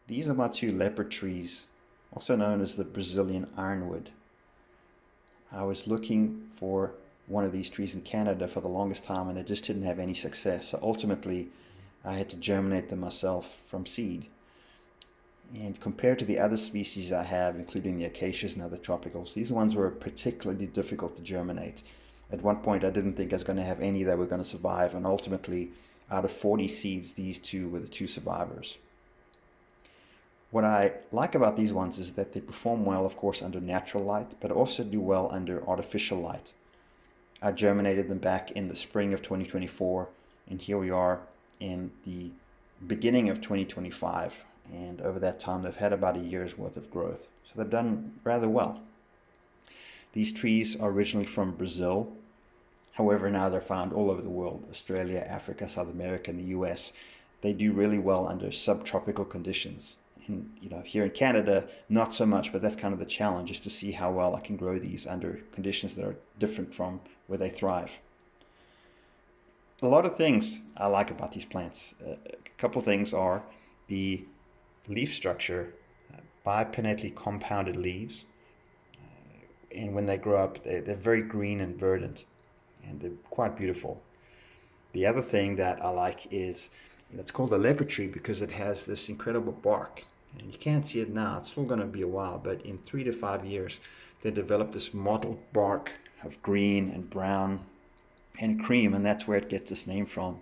These are my two leopard trees, also known as the Brazilian ironwood. I was looking for one of these trees in Canada for the longest time and I just didn't have any success. So ultimately, I had to germinate them myself from seed. And compared to the other species I have, including the acacias and other tropicals, these ones were particularly difficult to germinate. At one point, I didn't think I was going to have any that were going to survive, and ultimately, out of 40 seeds, these two were the two survivors. What I like about these ones is that they perform well, of course, under natural light, but also do well under artificial light. I germinated them back in the spring of 2024, and here we are in the beginning of 2025. And over that time, they've had about a year's worth of growth. So they've done rather well. These trees are originally from Brazil. However, now they're found all over the world: Australia, Africa, South America, and the US. They do really well under subtropical conditions. And here in Canada, not so much, but that's kind of the challenge, is to see how well I can grow these under conditions that are different from where they thrive. A lot of things I like about these plants. A couple things are the leaf structure, bipinnately compounded leaves, and when they grow up, they're very green and verdant, and they're quite beautiful. The other thing that I like is, it's called a leopard tree because it has this incredible bark. And you can't see it now, it's still going to be a while, but in 3 to 5 years, they develop this mottled bark of green and brown and cream, and that's where it gets its name from.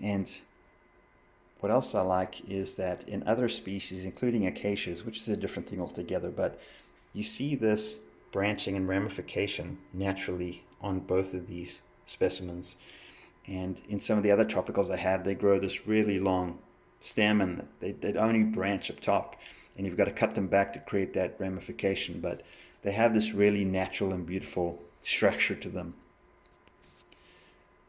And what else I like is that in other species, including acacias, which is a different thing altogether, but you see this branching and ramification naturally on both of these specimens. And in some of the other tropicals I have, they grow this really long stem and they'd only branch up top, and you've got to cut them back to create that ramification, but they have this really natural and beautiful structure to them.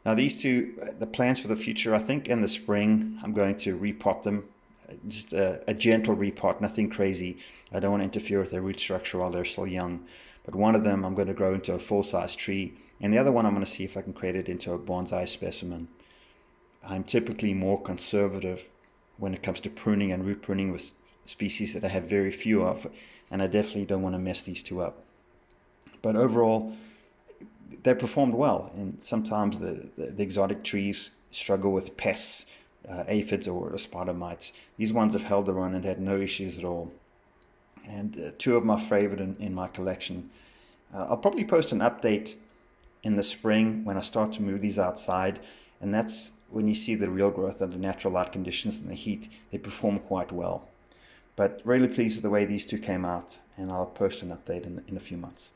Now these two, the plans for the future, I think in the spring I'm going to repot them. Just a gentle repot, nothing crazy. I don't want to interfere with their root structure while they're still young. But one of them I'm going to grow into a full-size tree, and the other one I'm going to see if I can create it into a bonsai specimen. I'm typically more conservative when it comes to pruning and root pruning with species that I have very few of, and I definitely don't want to mess these two up. But overall, they performed well, and sometimes the exotic trees struggle with pests, aphids or spider mites. These ones have held their own and had no issues at all. And two of my favorite in my collection. I'll probably post an update in the spring when I start to move these outside, and that's when you see the real growth under natural light conditions and the heat. They perform quite well. But really pleased with the way these two came out, and I'll post an update in a few months.